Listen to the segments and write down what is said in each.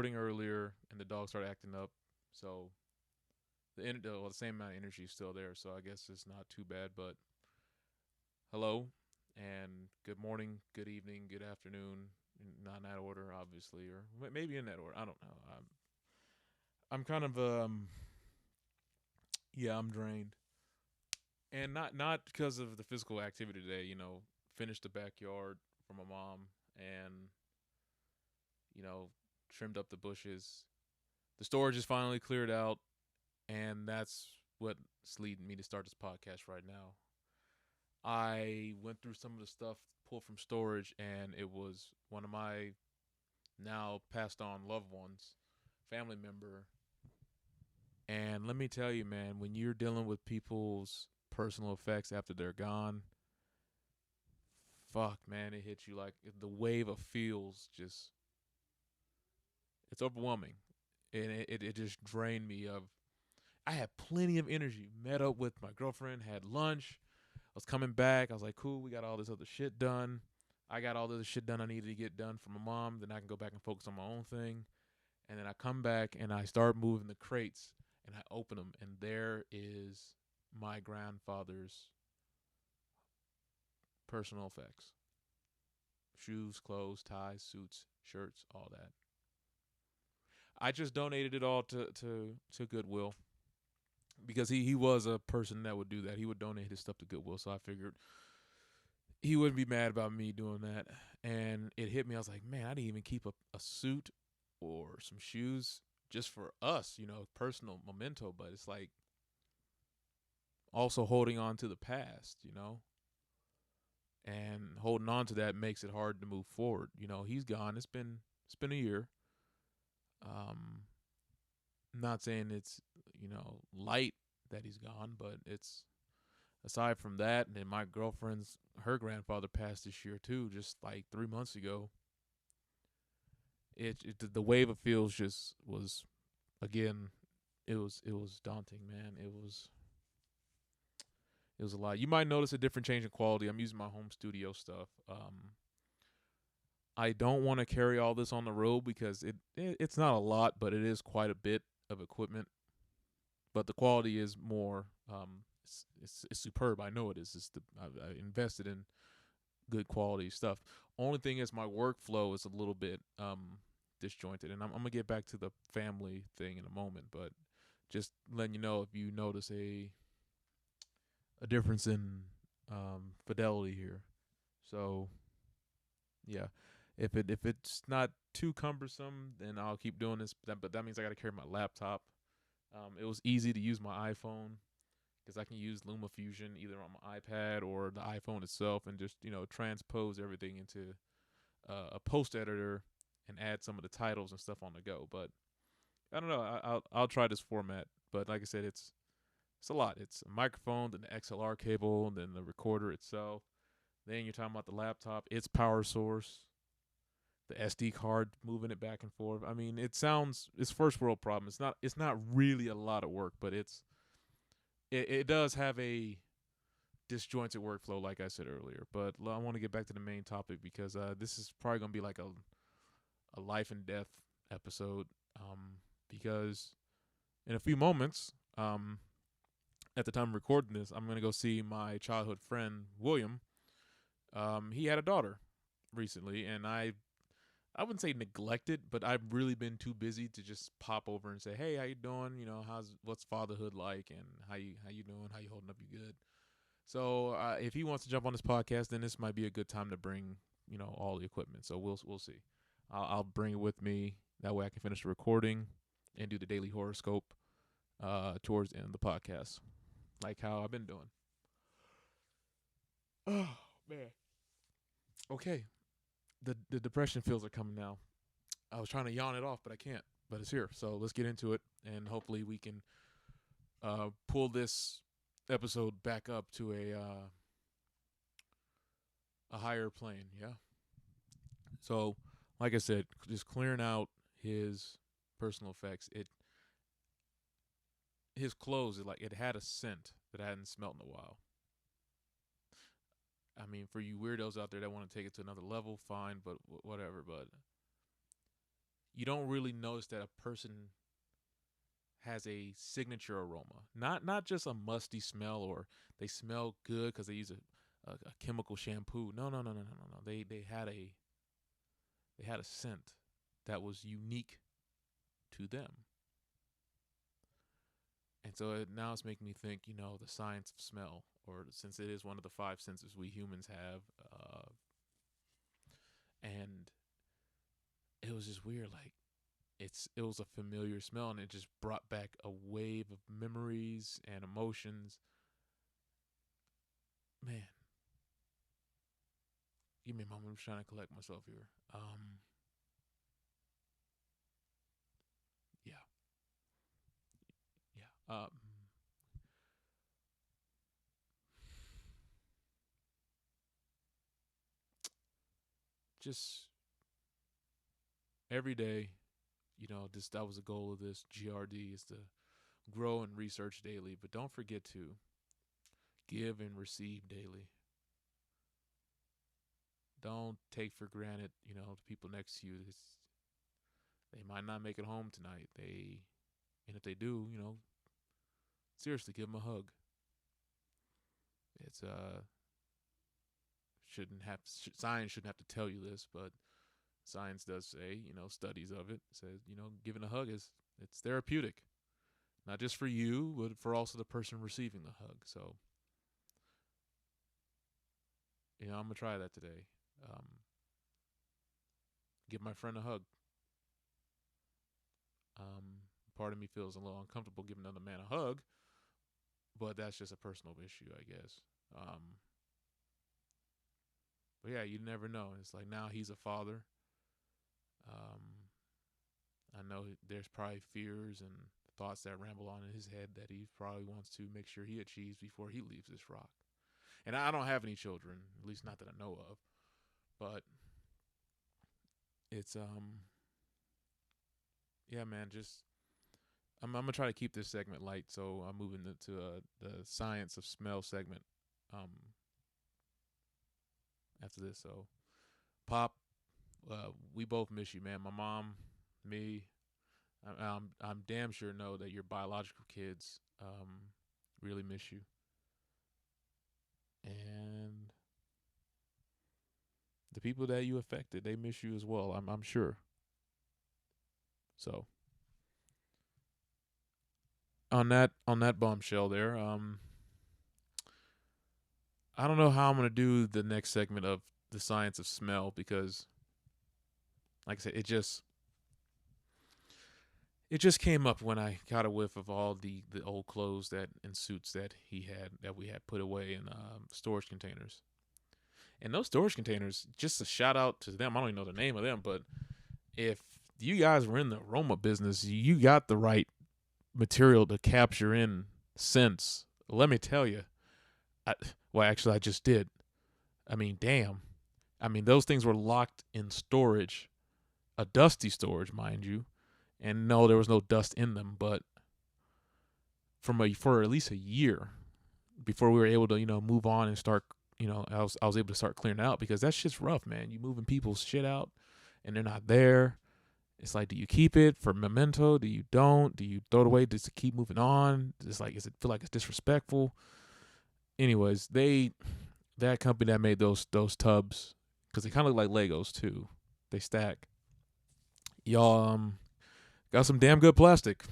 earlier, and the dog started acting up. So the same amount of energy is still there. So I guess it's not too bad. But hello, and good morning, good evening, good afternoon. Not in that order, obviously, or maybe in that order. I don't know. I'm kind of yeah, I'm drained, and not because of the physical activity today. Finished the backyard for my mom, and you know, trimmed up the bushes. The storage is finally cleared out, and that's what's leading me to start this podcast right now. I went through some of the stuff pulled from storage, and it was one of my now passed on loved ones, family member. And let me tell you, man, when you're dealing with people's personal effects after they're gone, fuck, man, it hits you like the wave of feels just, it's overwhelming. And it just drained me of, I had plenty of energy, met up with my girlfriend, had lunch. I was coming back. I was like, cool, we got all this other shit done. I got all this shit done I needed to get done for my mom. Then I can go back and focus on my own thing. And then I come back and I start moving the crates and I open them. And there is my grandfather's personal effects: shoes, clothes, ties, suits, shirts, all that. I just donated it all to Goodwill because he was a person that would do that. He would donate his stuff to Goodwill. So I figured he wouldn't be mad about me doing that. And it hit me. I was like, man, I didn't even keep a suit or some shoes just for us, personal memento. But it's like also holding on to the past. And holding on to that makes it hard to move forward. He's gone. It's been a year. Um, not saying it's light that he's gone, but it's aside from that. And then my girlfriend's her grandfather passed this year too, just like 3 months ago. The wave of feels just was again. It was daunting, man. It was a lot. You might notice a different change in quality. I'm using my home studio stuff. I don't want to carry all this on the road because it's not a lot, but it is quite a bit of equipment. But the quality is more. It's superb. I know it is. I invested in good quality stuff. Only thing is my workflow is a little bit disjointed, and I'm gonna get back to the family thing in a moment. But just letting you know if you notice a difference in fidelity here. So yeah, if it's not too cumbersome, then I'll keep doing this. But that means I got to carry my laptop. It was easy to use my iPhone because I can use LumaFusion either on my iPad or the iPhone itself, and just transpose everything into a post editor and add some of the titles and stuff on the go. But I don't know. I'll try this format. But like I said, it's a lot. It's a microphone, then the XLR cable, then the recorder itself. Then you're talking about the laptop, its power source, the SD card, moving it back and forth. I mean, it's first world problem. It's not really a lot of work, but it does have a disjointed workflow, like I said earlier. But I want to get back to the main topic because this is probably gonna be like a life and death episode. Because in a few moments, at the time of recording this, I'm gonna go see my childhood friend William. He had a daughter recently, and I wouldn't say neglected, but I've really been too busy to just pop over and say, "Hey, how you doing? What's fatherhood like, and how you doing? How you holding up? You good?" So if he wants to jump on this podcast, then this might be a good time to bring all the equipment. So we'll see. I'll bring it with me. That way I can finish the recording and do the daily horoscope towards the end of the podcast, like how I've been doing. Oh man. Okay. The depression feels are coming now. I was trying to yawn it off, but I can't. But it's here. So let's get into it, and hopefully we can pull this episode back up to a higher plane. Yeah. So, like I said, just clearing out his personal effects. His clothes, it had a scent that I hadn't smelt in a while. I mean, for you weirdos out there that want to take it to another level, fine, but whatever. But you don't really notice that a person has a signature aroma, not just a musty smell or they smell good because they use a chemical shampoo. No, no, no, no, no, no, no. They had a scent that was unique to them. And so now it's making me think, the science of smell, or since it is one of the five senses we humans have, and it was just weird. Like it was a familiar smell, and it just brought back a wave of memories and emotions. Man, give me a moment. I'm trying to collect myself here. Yeah, yeah. Just every day, this that was the goal of this GRD is to grow and research daily, but don't forget to give and receive daily. Don't take for granted, the people next to you. They might not make it home tonight. And if they do, seriously, give them a hug. It's shouldn't have science shouldn't have to tell you this, but science does say, studies of it says, giving a hug it's therapeutic, not just for you, but for also the person receiving the hug. So, I'm gonna try that today. Um, give my friend a hug. Part of me feels a little uncomfortable giving another man a hug, but that's just a personal issue, I guess. But yeah, you never know. It's like now he's a father. Um, I know there's probably fears and thoughts that ramble on in his head that he probably wants to make sure he achieves before he leaves this rock. And I don't have any children, at least not that I know of. But it's yeah, man. Just I'm gonna try to keep this segment light, so I'm moving to the science of smell segment. Um, after this, so Pop, we both miss you, man. My mom, me, I'm damn sure know that your biological kids really miss you, and the people that you affected, they miss you as well. I'm sure. So on that bombshell there, I don't know how I'm gonna do the next segment of the science of smell because, like I said, it just came up when I got a whiff of all the old clothes that and suits that we had put away in storage containers. And those storage containers, just a shout out to them. I don't even know the name of them, but if you guys were in the aroma business, you got the right material to capture in scents. Let me tell you. I, well, actually, I just did. I mean, damn. I mean, those things were locked in storage, a dusty storage, mind you. And no, there was no dust in them, but for at least a year before we were able to, move on and start, I was able to start clearing it out because that shit's rough, man. You moving people's shit out and they're not there. It's like, do you keep it for memento? Do you don't? Do you throw it away just to keep moving on? It's like, does it feel like it's disrespectful? Anyways, that company that made those tubs, because they kind of look like Legos too. They stack. Y'all got some damn good plastic,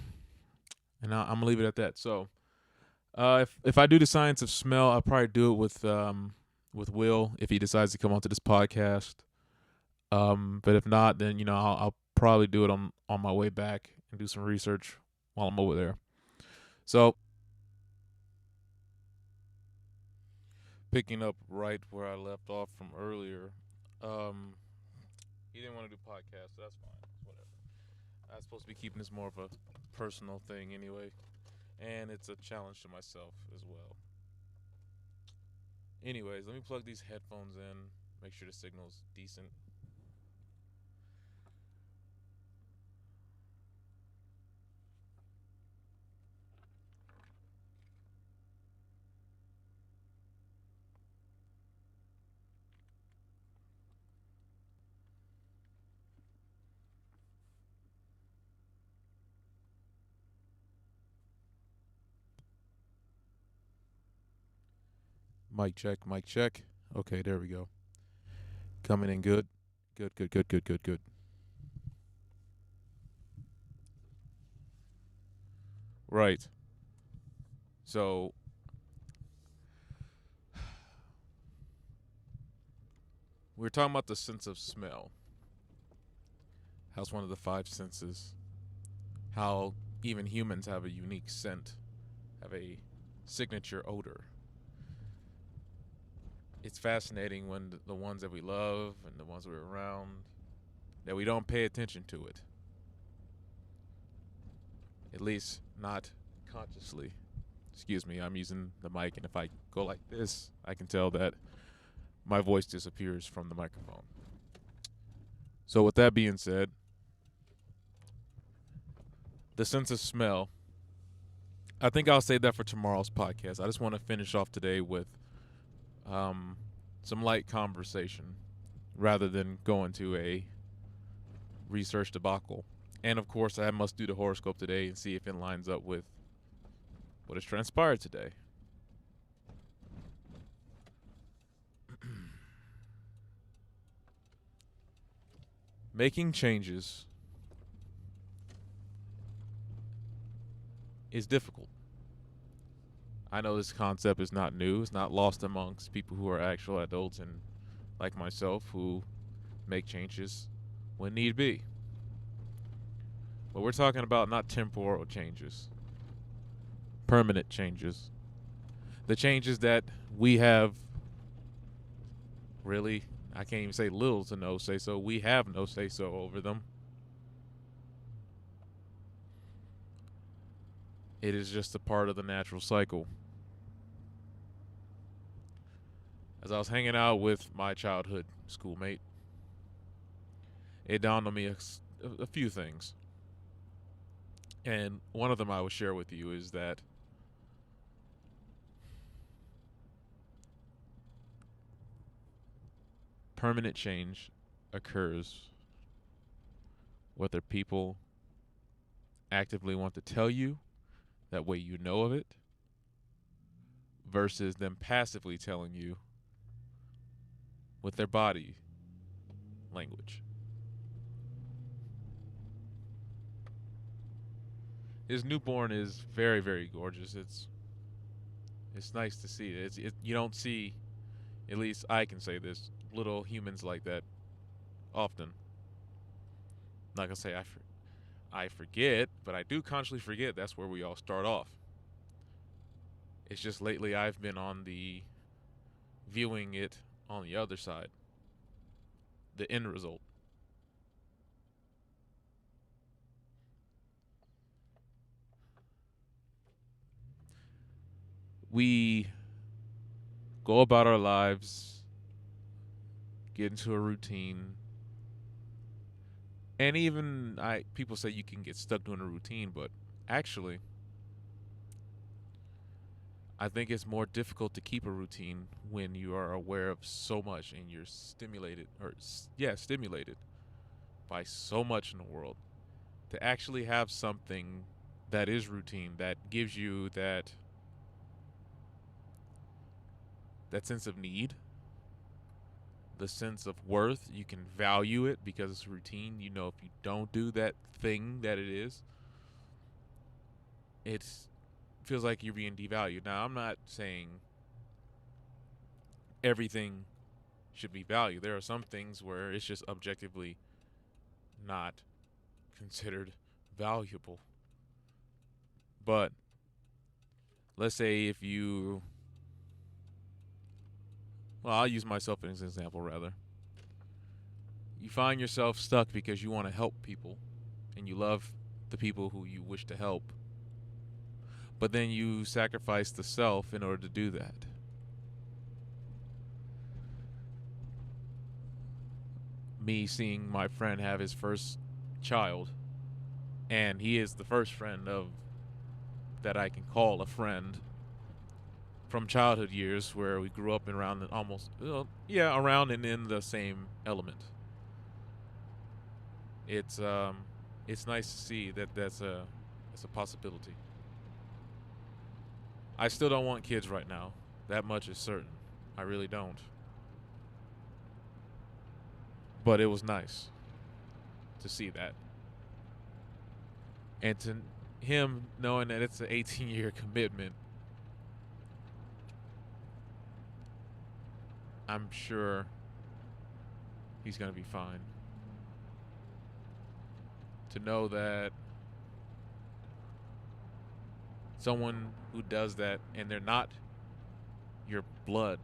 and I'm gonna leave it at that. So, if I do the science of smell, I'll probably do it with Will if he decides to come onto this podcast. But if not, then I'll probably do it on my way back and do some research while I'm over there. So, picking up right where I left off from earlier, um, he didn't want to do podcasts, so that's fine. Whatever. I was supposed to be keeping this more of a personal thing anyway, and it's a challenge to myself as well. Anyways, let me plug these headphones in, make sure the signal's decent. Mic check, mic check. Okay, there we go. Coming in good. Good, good, good, good, good, good. Right. So, we're talking about the sense of smell. How it's one of the five senses. How even humans have a unique scent, have a signature odor. It's fascinating when the ones that we love and the ones we're around, that we don't pay attention to it. At least not consciously. Excuse me, I'm using the mic, and if I go like this, I can tell that my voice disappears from the microphone. So with that being said, the sense of smell, I think I'll save that for tomorrow's podcast. I just want to finish off today with some light conversation rather than go into a research debacle. And of course, I must do the horoscope today and see if it lines up with what has transpired today. Making changes is difficult. I know this concept is not new. It's not lost amongst people who are actual adults and like myself who make changes when need be. But we're talking about not temporal changes, permanent changes. The changes that we have really, I can't even say little to no say so. We have no say so over them. It is just a part of the natural cycle. As I was hanging out with my childhood schoolmate, it dawned on me a few things. And one of them I will share with you is that permanent change occurs whether people actively want to tell you, that way you know of it, versus them passively telling you with their body language. His newborn is very, very gorgeous. It's nice to see it. You don't see, at least I can say this, little humans like that often. I'm not gonna say I forget, but I do consciously forget that's where we all start off. It's just lately I've been on the viewing it on the other side, the end result. We go about our lives, get into a routine, and even people say you can get stuck doing a routine, but actually, I think it's more difficult to keep a routine when you are aware of so much and you're stimulated by so much in the world. To actually have something that is routine, that gives you that sense of need, the sense of worth. You can value it because it's routine. You know, if you don't do that thing that it is, it feels like you're being devalued. Now, I'm not saying everything should be valued. There are some things where it's just objectively not considered valuable. But let's say if you, well, I'll use myself as an example rather. You find yourself stuck because you want to help people and you love the people who you wish to help, but then you sacrifice the self in order to do that. Me seeing my friend have his first child, and he is the first friend of that I can call a friend from childhood years where we grew up around almost, around and in the same element. It's nice to see that that's a possibility. I still don't want kids right now. That much is certain. I really don't. But it was nice to see that. And to him knowing that it's an 18-year commitment, I'm sure he's going to be fine. To know that someone who does that and they're not your blood.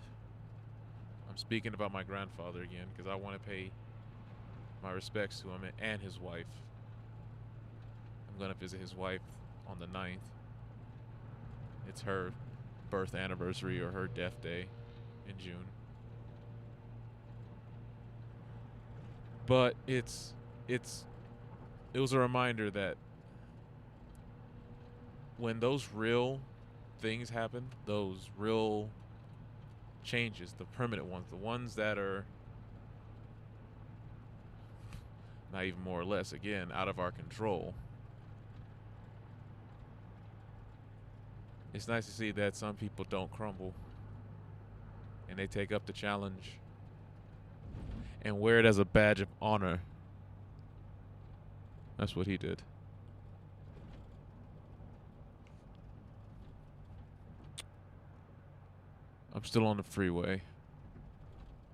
I'm speaking about my grandfather again because I want to pay my respects to him and his wife. I'm going to visit his wife on the 9th. It's her birth anniversary or her death day in June. But it was a reminder that when those real things happen, those real changes, the permanent ones, the ones that are not even more or less, again, out of our control, it's nice to see that some people don't crumble and they take up the challenge and wear it as a badge of honor. That's what he did. I'm still on the freeway,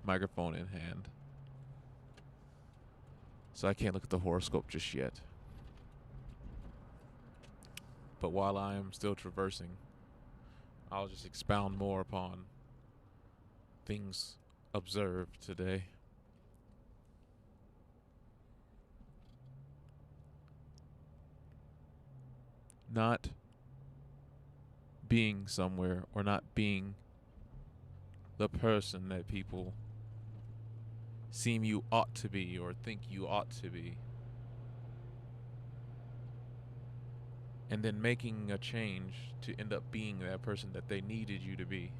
microphone in hand, so I can't look at the horoscope just yet. But while I am still traversing, I'll just expound more upon things observed today. Not being somewhere or not being the person that people seem you ought to be or think you ought to be, and then making a change to end up being that person that they needed you to be.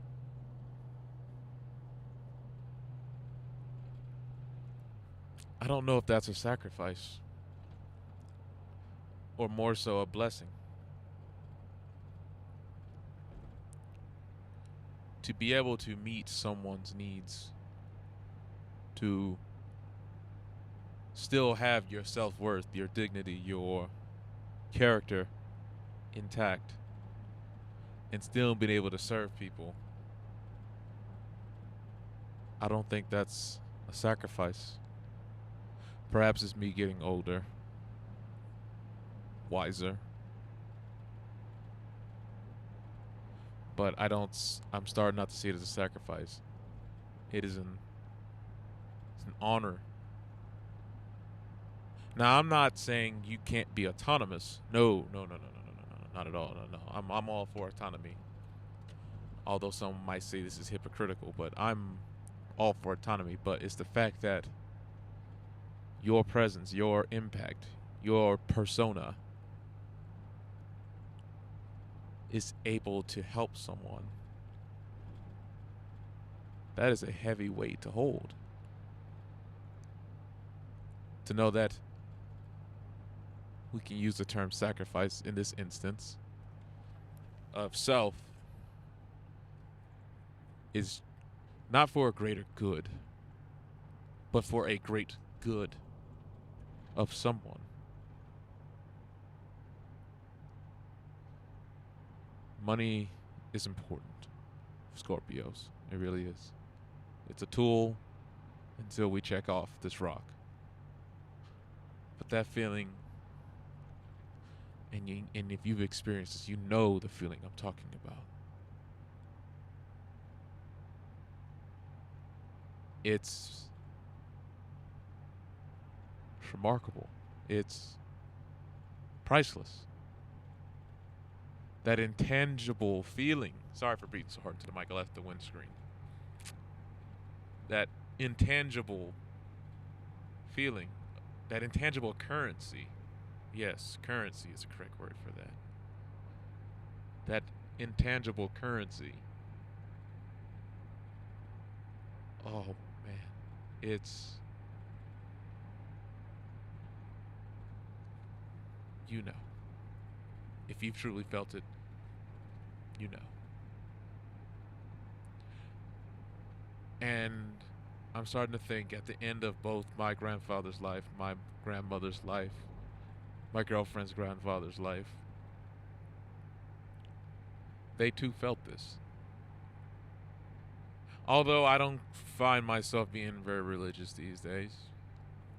I don't know if that's a sacrifice or more so a blessing. To be able to meet someone's needs, to still have your self-worth, your dignity, your character intact, and still being able to serve people. I don't think that's a sacrifice. Perhaps it's me getting older, wiser. But I'm starting not to see it as a sacrifice. It's an honor. Now, I'm not saying you can't be autonomous. No, not at all. No. I'm all for autonomy. Although some might say this is hypocritical, but I'm all for autonomy. But it's the fact that your presence, your impact, your persona is able to help someone. That is a heavy weight to hold. To know that we can use the term sacrifice in this instance of self is not for a greater good, but for a great good of someone. Money is important, Scorpios. It really is. It's a tool until we check off this rock. But that feeling, and if you've experienced this, you know the feeling I'm talking about. It's remarkable. It's priceless. That intangible feeling. Sorry for breathing so hard to the mic. I left the windscreen. That intangible feeling. That intangible currency. Yes, currency is the correct word for that. That intangible currency. Oh, man. It's... You know. If you've truly felt it, you know. And I'm starting to think at the end of both my grandfather's life, my grandmother's life, my girlfriend's grandfather's life, they too felt this. Although I don't find myself being very religious these days.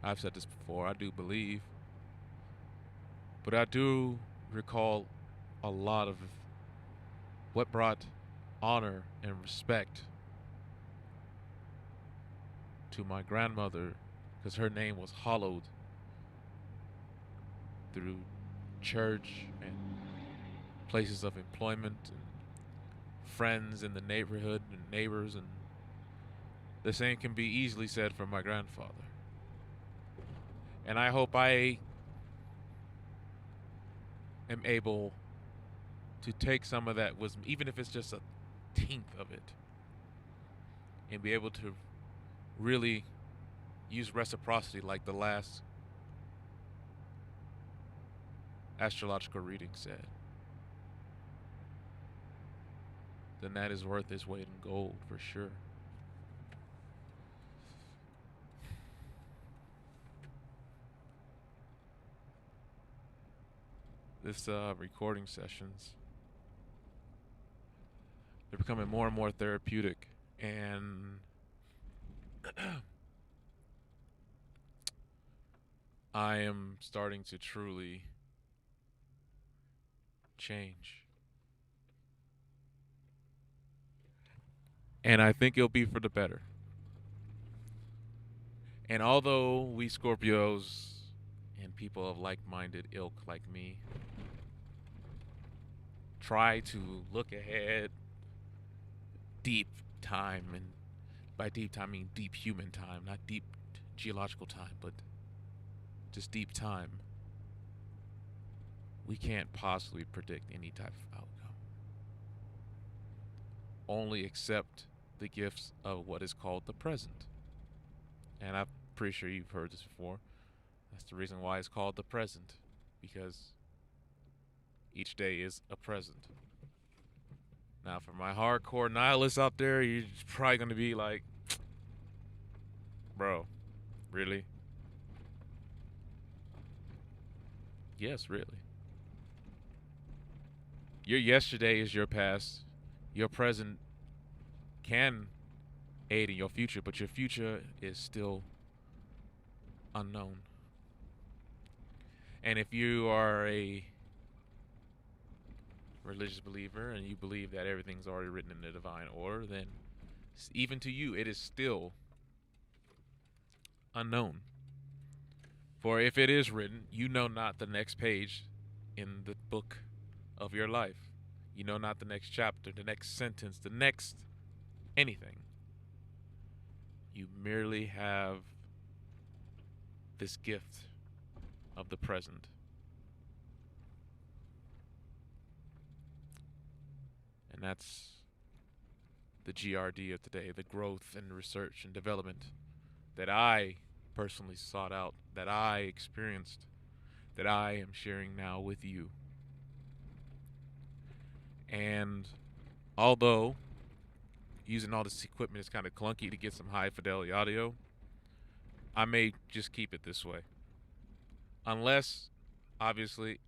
I've said this before, I do believe. But I do recall a lot of what brought honor and respect to my grandmother, because her name was hallowed through church and places of employment and friends in the neighborhood and neighbors, and the same can be easily said for my grandfather. And I hope I am able to take some of that wisdom, even if it's just a tenth of it, and be able to really use reciprocity like the last astrological reading said. Then that is worth its weight in gold for sure. This recording sessions, they're becoming more and more therapeutic, and I am starting to truly change. And I think it'll be for the better. And although we Scorpios and people of like-minded ilk like me try to look ahead deep time, and by deep time I mean deep human time, not deep geological time, but just deep time, we can't possibly predict any type of outcome. Only accept the gifts of what is called the present. And I'm pretty sure you've heard this before. That's the reason why it's called the present, because each day is a present. Now, for my hardcore nihilists out there, you're probably going to be like, bro, really? Yes, really. Your yesterday is your past. Your present can aid in your future, but your future is still unknown. And if you are a religious believer and you believe that everything's already written in the divine order, then even to you it is still unknown. For if it is written, you know not the next page in the book of your life. You know not the next chapter, the next sentence, the next anything. You merely have this gift of the present. And that's the GRD of today, the growth and research and development that I personally sought out, that I experienced, that I am sharing now with you. And although using all this equipment is kind of clunky to get some high fidelity audio, I may just keep it this way. Unless, obviously,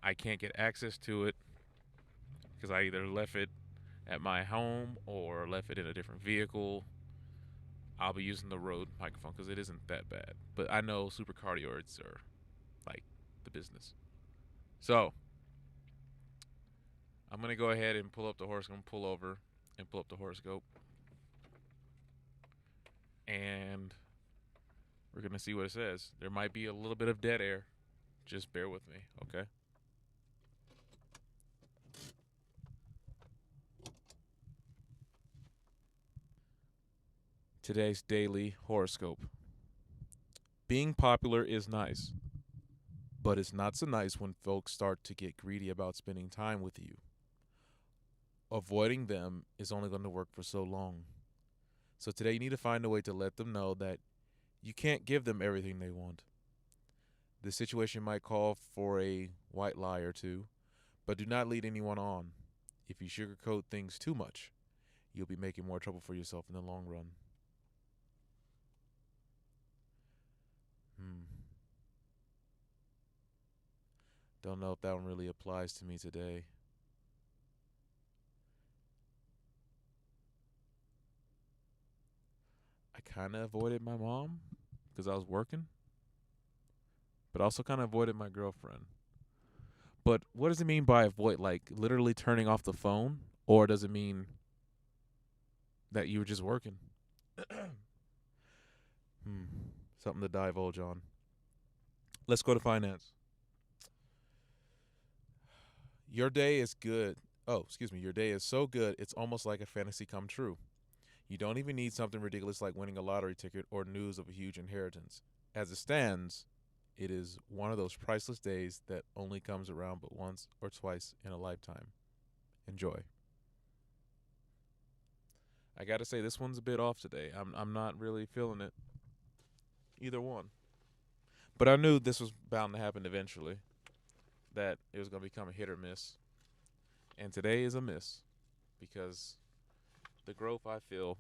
I can't get access to it because I either left it at my home or left it in a different vehicle. I'll be using the Rode microphone because it isn't that bad. But I know supercardioids are like the business. So, I'm going to go ahead and pull up the horoscope, pull over and pull up the horoscope. And we're going to see what it says. There might be a little bit of dead air. Just bear with me, okay? Today's daily horoscope. Being popular is nice, but it's not so nice when folks start to get greedy about spending time with you. Avoiding them is only going to work for so long. So today you need to find a way to let them know that you can't give them everything they want. The situation might call for a white lie or two, but do not lead anyone on. If you sugarcoat things too much, you'll be making more trouble for yourself in the long run. Hmm. Don't know if that one really applies to me today. I kind of avoided my mom because I was working, but also kind of avoided my girlfriend. But what does it mean by avoid? Like literally turning off the phone? Or does it mean that you were just working? Hmm. Something to divulge on. Let's go to finance. Your day is good. Oh, excuse me. Your day is so good, it's almost like a fantasy come true. You don't even need something ridiculous like winning a lottery ticket or news of a huge inheritance. As it stands, it is one of those priceless days that only comes around but once or twice in a lifetime. Enjoy. I got to say this one's a bit off today. I'm not really feeling it either one. But I knew this was bound to happen eventually. That it was going to become a hit or miss. And today is a miss because the growth I feel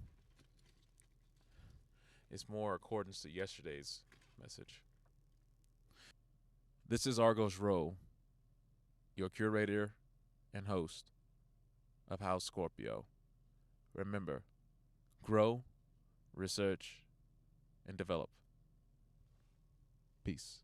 is more accordance to yesterday's message. This is Argos Rowe, your curator and host of House Scorpio. Remember, grow, research, and develop. Peace.